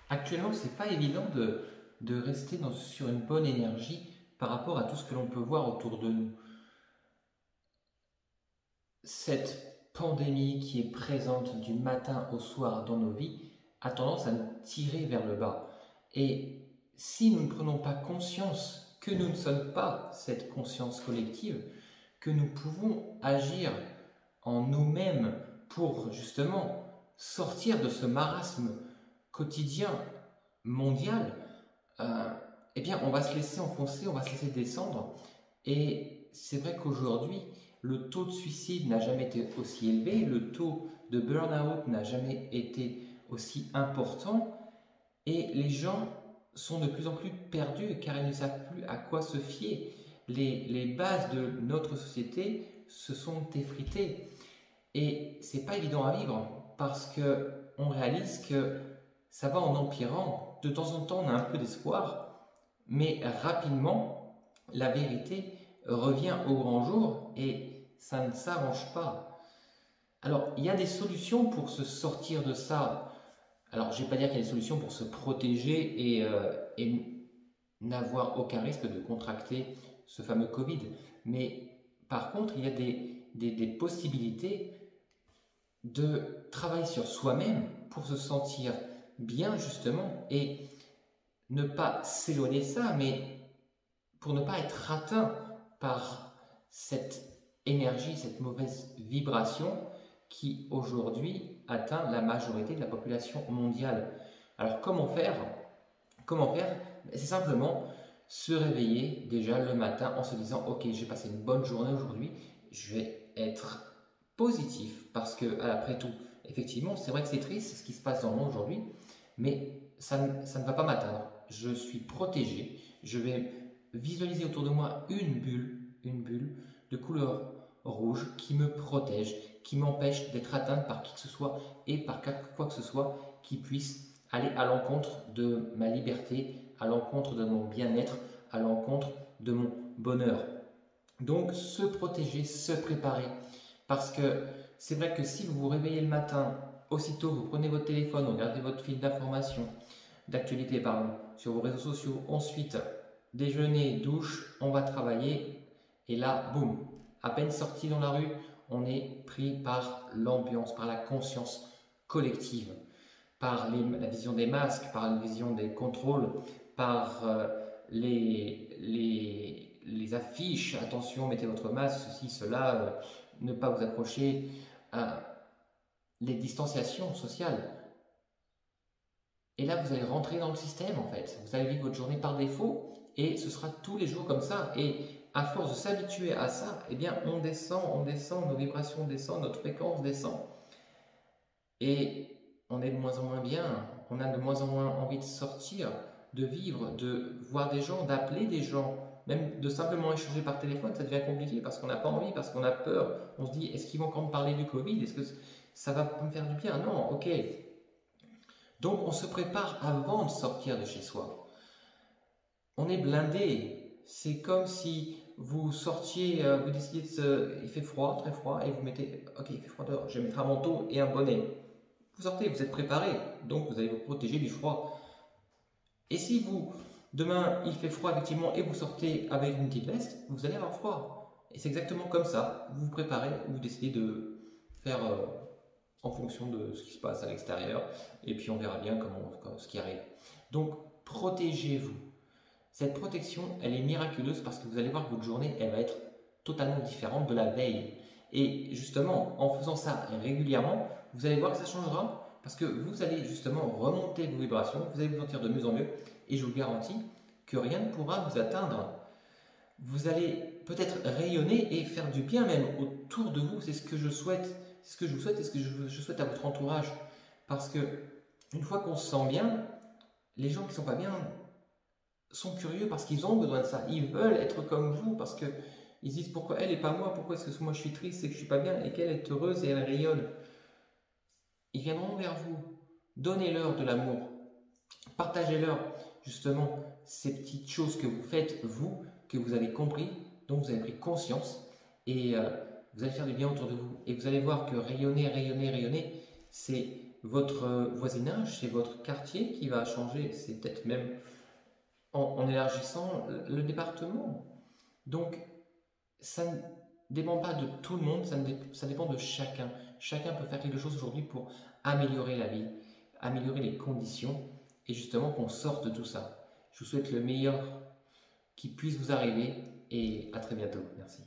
Actuellement, c'est pas évident de rester sur une bonne énergie par rapport à tout ce que l'on peut voir autour de nous. Cette pandémie qui est présente du matin au soir dans nos vies a tendance à nous tirer vers le bas. Et si nous ne prenons pas conscience que nous ne sommes pas cette conscience collective, que nous pouvons agir en nous-mêmes pour justement sortir de ce marasme quotidien mondial, euh, eh bien on va se laisser enfoncer, on va se laisser descendre. Et c'est vrai qu'aujourd'hui, le taux de suicide n'a jamais été aussi élevé, le taux de burn-out n'a jamais été aussi important, et les gens sont de plus en plus perdus car ils ne savent plus à quoi se fier. Les bases de notre société se sont effritées. Et c'est pas évident à vivre parce que on réalise que ça va en empirant. De temps en temps, on a un peu d'espoir, mais rapidement, la vérité revient au grand jour et ça ne s'arrange pas. Alors, il y a des solutions pour se sortir de ça. Alors, je ne vais pas dire qu'il y a des solutions pour se protéger et n'avoir aucun risque de contracter ce fameux Covid. Mais par contre, il y a des possibilités de travailler sur soi-même pour se sentir bien justement et ne pas s'éloigner de ça, mais pour ne pas être atteint par cette énergie, cette mauvaise vibration qui aujourd'hui atteint la majorité de la population mondiale. Alors comment faire? Comment faire? C'est simplement se réveiller déjà le matin en se disant ok, j'ai passé une bonne journée aujourd'hui, je vais être positif parce que après tout, effectivement, c'est vrai que c'est triste ce qui se passe dans le monde aujourd'hui, mais ça ne va pas m'atteindre. Je suis protégé, je vais visualiser autour de moi une bulle de couleur rouge qui me protège, qui m'empêche d'être atteinte par qui que ce soit et par quoi que ce soit qui puisse aller à l'encontre de ma liberté, à l'encontre de mon bien-être, à l'encontre de mon bonheur. Donc se protéger, se préparer, parce que c'est vrai que si vous vous réveillez le matin, aussitôt vous prenez votre téléphone, vous regardez votre fil d'information, d'actualité pardon, sur vos réseaux sociaux, ensuite déjeuner, douche, on va travailler, et là, boum, à peine sorti dans la rue, on est pris par l'ambiance, par la conscience collective, par la vision des masques, par la vision des contrôles, par les affiches, attention, mettez votre masque, ceci, cela, ne pas vous approcher, les distanciations sociales. Et là, vous allez rentrer dans le système en fait. Vous allez vivre votre journée par défaut et ce sera tous les jours comme ça. Et à force de s'habituer à ça, eh bien, on descend, nos vibrations descendent, notre fréquence descend. Et on est de moins en moins bien, on a de moins en moins envie de sortir, de vivre, de voir des gens, d'appeler des gens, même de simplement échanger par téléphone, ça devient compliqué parce qu'on n'a pas envie, parce qu'on a peur. On se dit, est-ce qu'ils vont encore me parler du Covid? Est-ce que ça va me faire du bien? Non, ok. Donc on se prépare avant de sortir de chez soi. On est blindé. C'est comme si vous sortiez, vous décidiez il fait froid, très froid, et vous mettez, ok, il fait froid dehors, je vais mettre un manteau et un bonnet. Vous sortez, vous êtes préparé, donc vous allez vous protéger du froid. Et si vous, demain, il fait froid effectivement et vous sortez avec une petite veste, vous allez avoir froid. Et c'est exactement comme ça, vous vous préparez, vous décidez de faire en fonction de ce qui se passe à l'extérieur, et puis on verra bien ce qui arrive. Donc, protégez-vous. Cette protection, elle est miraculeuse parce que vous allez voir que votre journée, elle va être totalement différente de la veille. Et justement, en faisant ça régulièrement, vous allez voir que ça changera parce que vous allez justement remonter vos vibrations, vous allez vous sentir de mieux en mieux et je vous garantis que rien ne pourra vous atteindre. Vous allez peut-être rayonner et faire du bien même autour de vous, c'est ce que je souhaite. C'est ce que je vous souhaite et ce que je souhaite à votre entourage. Parce que une fois qu'on se sent bien, les gens qui ne sont pas bien sont curieux parce qu'ils ont besoin de ça. Ils veulent être comme vous parce qu'ils se disent pourquoi elle et pas moi, pourquoi est-ce que moi je suis triste et que je suis pas bien et qu'elle est heureuse et elle rayonne. Ils viendront vers vous. Donnez-leur de l'amour. Partagez-leur justement ces petites choses que vous faites, vous, que vous avez compris, dont vous avez pris conscience et vous allez faire du bien autour de vous. Et vous allez voir que rayonner, rayonner, rayonner, c'est votre voisinage, c'est votre quartier qui va changer, c'est peut-être même en élargissant le département. Donc, ça ne dépend pas de tout le monde, ça dépend de chacun. Chacun peut faire quelque chose aujourd'hui pour améliorer la vie, améliorer les conditions et justement qu'on sorte de tout ça. Je vous souhaite le meilleur qui puisse vous arriver et à très bientôt. Merci.